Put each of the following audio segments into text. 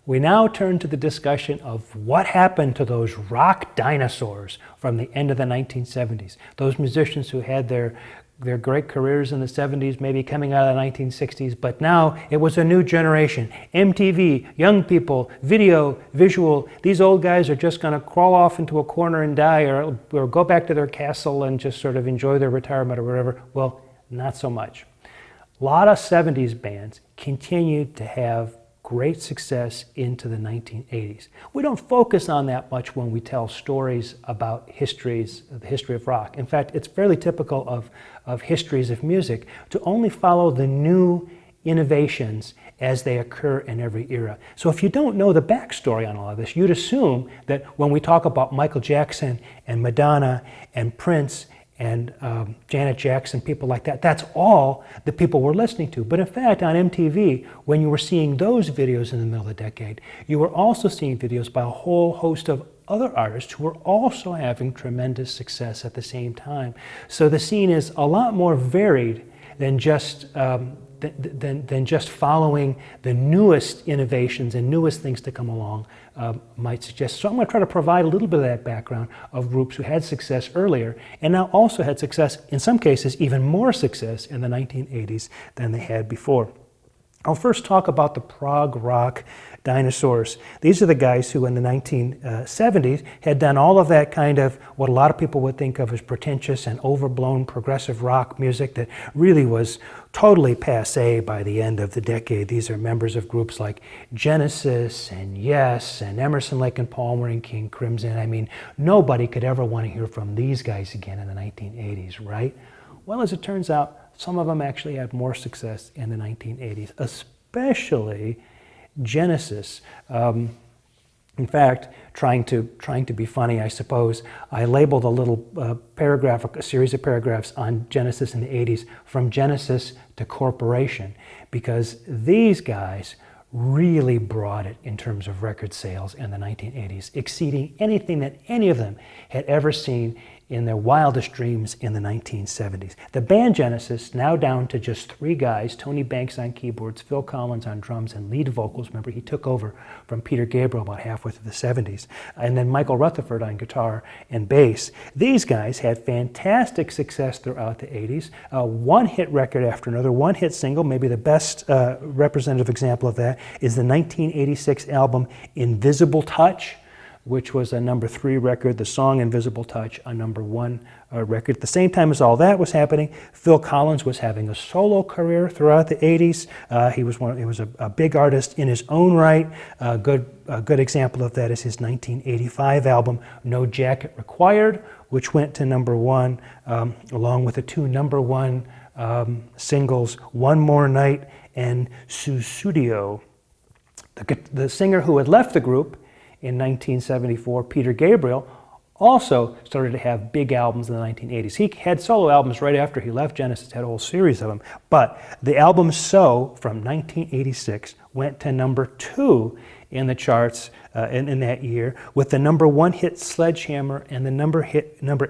We now turn to the discussion of what happened to those rock dinosaurs from the end of the 1970s. Those musicians who had their great careers in the 70s, maybe coming out of the 1960s, but now it was a new generation. MTV, young people, video, visual. These old guys are just going to crawl off into a corner and die, or go back to their castle and just sort of enjoy their retirement or whatever. Well, not so much. A lot of 70s bands continued to have great success into the 1980s. We don't focus on that much when we tell stories about the history of rock. In fact, it's fairly typical of histories of music to only follow the new innovations as they occur in every era. So if you don't know the backstory on all of this, you'd assume that when we talk about Michael Jackson and Madonna and Prince and Janet Jackson, people like that, that's all the people were listening to. But in fact, on MTV, when you were seeing those videos in the middle of the decade, you were also seeing videos by a whole host of other artists who were also having tremendous success at the same time. So the scene is a lot more varied than just following the newest innovations and newest things to come along might suggest. So I'm going to try to provide a little bit of that background of groups who had success earlier and now also had success, in some cases even more success in the 1980s than they had before. I'll first talk about the prog rock Dinosaurs. These are the guys who in the 1970s had done all of that kind of what a lot of people would think of as pretentious and overblown progressive rock music that really was totally passé by the end of the decade. These are members of groups like Genesis and Yes and Emerson, Lake and Palmer and King Crimson. I mean, nobody could ever want to hear from these guys again in the 1980s, right? Well, as it turns out, some of them actually had more success in the 1980s, especially Genesis. In fact, trying to be funny, I suppose, I labeled a little paragraph, a series of paragraphs on Genesis in the 80s, From Genesis to Corporation, because these guys really brought it in terms of record sales in the 1980s, exceeding anything that any of them had ever seen in their wildest dreams in the 1970s. The band Genesis, now down to just 3 guys, Tony Banks on keyboards, Phil Collins on drums and lead vocals. Remember, he took over from Peter Gabriel about halfway through the 70s. And then Michael Rutherford on guitar and bass. These guys had fantastic success throughout the 80s. One hit record after another, one hit single. Maybe the best representative example of that is the 1986 album Invisible Touch, which was a #3 record, the song Invisible Touch, a #1 record. At the same time as all that was happening, Phil Collins was having a solo career throughout the 80s. He was a big artist in his own right. A good example of that is his 1985 album, No Jacket Required, which went to #1, along with the 2 #1 singles, One More Night and Susudio. The singer who had left the group in 1974, Peter Gabriel, also started to have big albums in the 1980s. He had solo albums right after he left Genesis, had a whole series of them. But the album So from 1986 went to #2 in the charts in that year, with the #1 hit Sledgehammer and the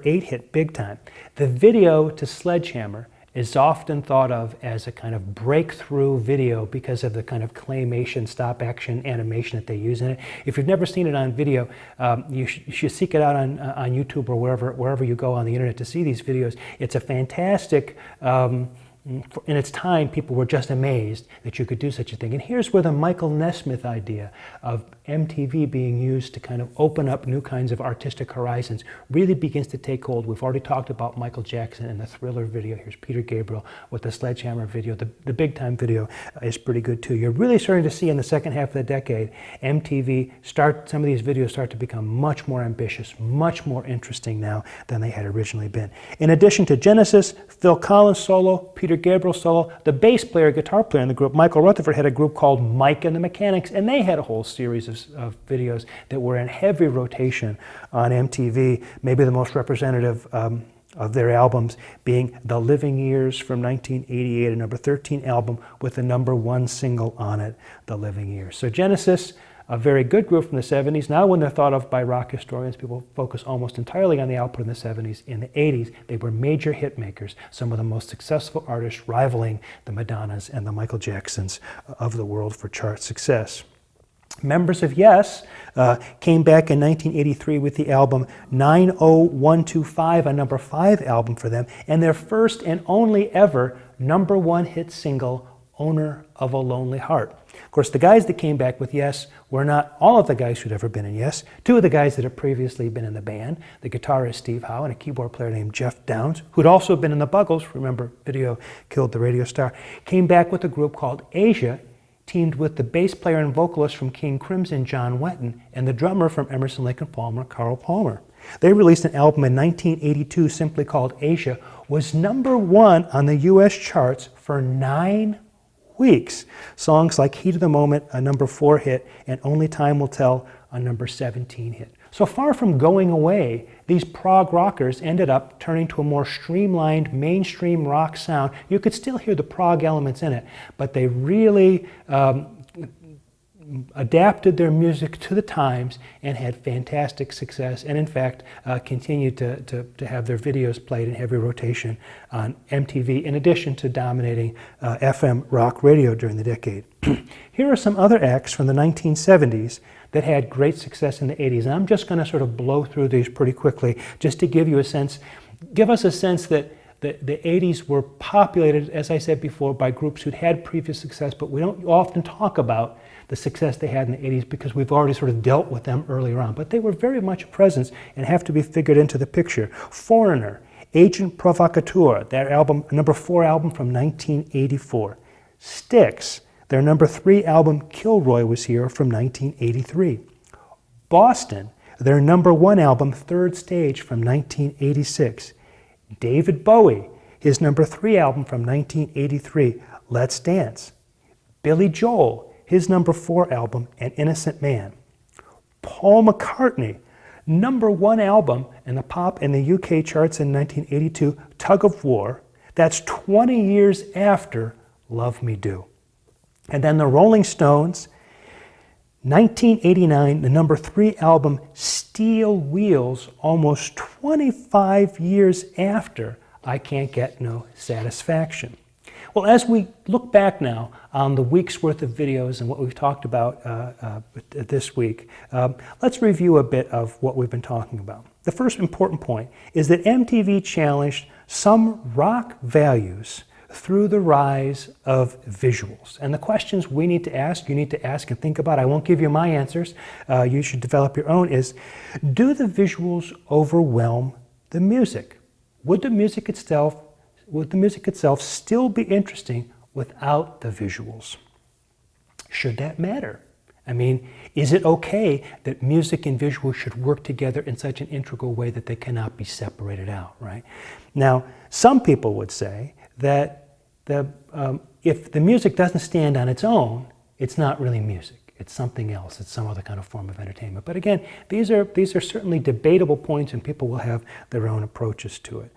#8 hit Big Time. The video to Sledgehammer is often thought of as a kind of breakthrough video because of the kind of claymation, stop-action animation that they use in it. If you've never seen it on video, you should seek it out on YouTube or wherever you go on the internet to see these videos. It's a fantastic, in its time, people were just amazed that you could do such a thing. And here's where the Michael Nesmith idea of MTV being used to kind of open up new kinds of artistic horizons really begins to take hold. We've already talked about Michael Jackson and the Thriller video. Here's Peter Gabriel with the Sledgehammer video. The Big Time video is pretty good too. You're really starting to see in the second half of the decade, MTV some of these videos start to become much more ambitious, much more interesting now than they had originally been. In addition to Genesis, Phil Collins solo, Peter Gabriel solo, the bass player, guitar player in the group, Michael Rutherford, had a group called Mike and the Mechanics, and they had a whole series of videos that were in heavy rotation on MTV. Maybe the most representative of their albums being The Living Years from 1988, a #13 album with the #1 single on it, The Living Years. So Genesis, a very good group from the 70s. Now when they're thought of by rock historians, people focus almost entirely on the output in the 70s. In the 80s, they were major hit makers, some of the most successful artists rivaling the Madonnas and the Michael Jacksons of the world for chart success. Members of Yes came back in 1983 with the album 90125, a number 5 album for them, and their first and only ever #1 hit single, Owner of a Lonely Heart. Of course, the guys that came back with Yes were not all of the guys who'd ever been in Yes. 2 of the guys that had previously been in the band, the guitarist Steve Howe and a keyboard player named Jeff Downs, who'd also been in the Buggles, remember Video Killed the Radio Star, came back with a group called Asia, teamed with the bass player and vocalist from King Crimson, John Wetton, and the drummer from Emerson, Lake and Palmer, Carl Palmer. They released an album in 1982 simply called Asia, was #1 on the US charts for 9 weeks. Songs like Heat of the Moment, a #4 hit, and Only Time Will Tell, a #17 hit. So far from going away, these prog rockers ended up turning to a more streamlined mainstream rock sound. You could still hear the prog elements in it, but they really adapted their music to the times and had fantastic success, and in fact continued to have their videos played in heavy rotation on MTV, in addition to dominating FM rock radio during the decade. Here are some other acts from the 1970s that had great success in the 80s. And I'm just going to sort of blow through these pretty quickly just to give you a sense, give us a sense that the 80s were populated, as I said before, by groups who'd had previous success, but we don't often talk about the success they had in the 80s because we've already sort of dealt with them earlier on. But they were very much a presence and have to be figured into the picture. Foreigner, Agent Provocateur, their album, #4 album from 1984. Styx, their #3 album, Kilroy, was here from 1983. Boston, their #1 album, Third Stage, from 1986. David Bowie, his #3 album from 1983, Let's Dance. Billy Joel, his #4 album, An Innocent Man. Paul McCartney, #1 album in the pop and the UK charts in 1982, Tug of War. That's 20 years after Love Me Do. And then the Rolling Stones, 1989, the #3 album, Steel Wheels, almost 25 years after I Can't Get No Satisfaction. Well, as we look back now on the week's worth of videos and what we've talked about this week, let's review a bit of what we've been talking about. The first important point is that MTV challenged some rock values through the rise of visuals. And the questions we need to ask, you need to ask and think about, I won't give you my answers, you should develop your own, is, do the visuals overwhelm the music? Would the music itself still be interesting without the visuals? Should that matter? I mean, is it okay that music and visuals should work together in such an integral way that they cannot be separated out, right? Now, some people would say that if the music doesn't stand on its own, it's not really music. It's something else. It's some other kind of form of entertainment. But again, these are certainly debatable points, and people will have their own approaches to it.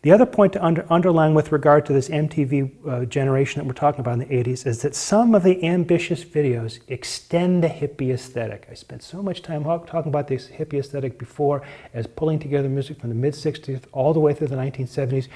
The other point to underline with regard to this MTV generation that we're talking about in the 80s is that some of the ambitious videos extend the hippie aesthetic. I spent so much time talking about this hippie aesthetic before as pulling together music from the mid-60s all the way through the 1970s.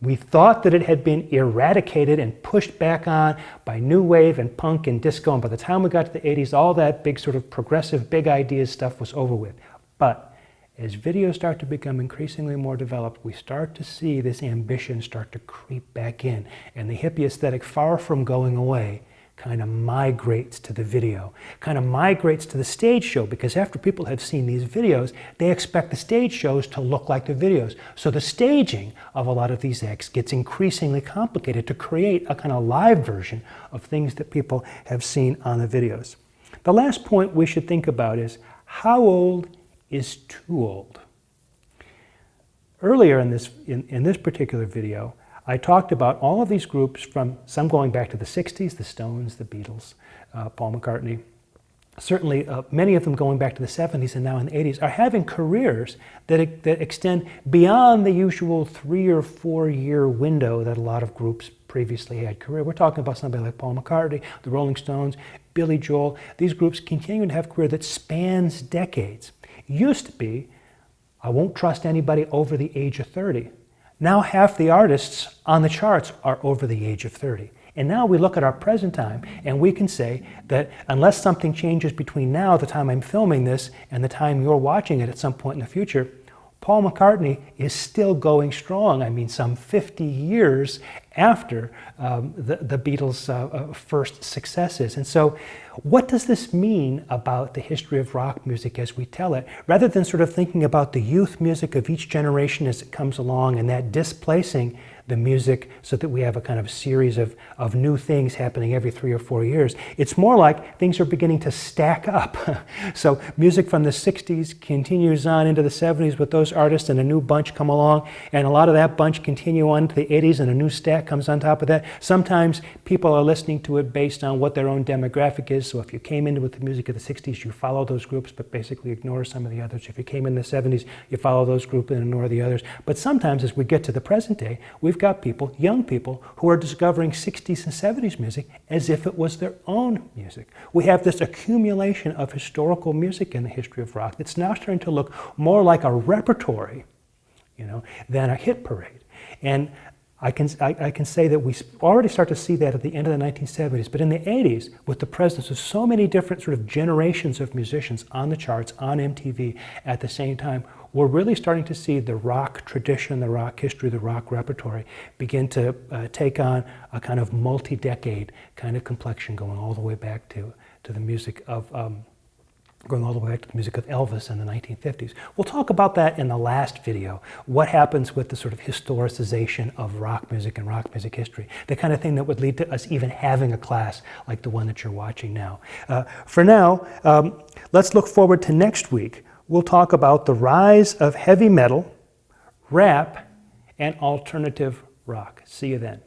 We thought that it had been eradicated and pushed back on by new wave and punk and disco, and by the time we got to the 80s, all that big sort of progressive, big ideas stuff was over with. But as videos start to become increasingly more developed, we start to see this ambition start to creep back in, and the hippie aesthetic, far from going away, kind of migrates to the video, kind of migrates to the stage show, because after people have seen these videos, they expect the stage shows to look like the videos. So the staging of a lot of these acts gets increasingly complicated to create a kind of live version of things that people have seen on the videos. The last point we should think about is, how old is too old? Earlier in this particular video, I talked about all of these groups, from some going back to the 60s, the Stones, the Beatles, Paul McCartney. Certainly many of them going back to the 70s and now in the 80s are having careers that extend beyond the usual 3 or 4 year window that a lot of groups previously had career. We're talking about somebody like Paul McCartney, the Rolling Stones, Billy Joel. These groups continue to have career that spans decades. Used to be, I won't trust anybody over the age of 30. Now half the artists on the charts are over the age of 30. And now we look at our present time and we can say that unless something changes between now, the time I'm filming this, and the time you're watching it at some point in the future, Paul McCartney is still going strong. I mean, some 50 years after the Beatles' first successes. And so what does this mean about the history of rock music as we tell it? Rather than sort of thinking about the youth music of each generation as it comes along and that displacing the music so that we have a kind of series of new things happening every 3 or 4 years. It's more like things are beginning to stack up. So music from the 60s continues on into the 70s with those artists, and a new bunch come along, and a lot of that bunch continue on to the 80s, and a new stack comes on top of that. Sometimes people are listening to it based on what their own demographic is. So if you came in with the music of the 60s, you follow those groups but basically ignore some of the others. If you came in the 70s, you follow those groups and ignore the others. But sometimes as we get to the present day, we've got people, young people, who are discovering 60s and 70s music as if it was their own music. We have this accumulation of historical music in the history of rock that's now starting to look more like a repertory, than a hit parade. And I can say that we already start to see that at the end of the 1970s, but in the 80s, with the presence of so many different sort of generations of musicians on the charts, on MTV at the same time, we're really starting to see the rock tradition, the rock history, the rock repertory begin to take on a kind of multi-decade kind of complexion, going all the way back to the music of Elvis in the 1950s. We'll talk about that in the last video, what happens with the sort of historicization of rock music and rock music history, the kind of thing that would lead to us even having a class like the one that you're watching now. For now, let's look forward to next week. We'll talk about the rise of heavy metal, rap, and alternative rock. See you then.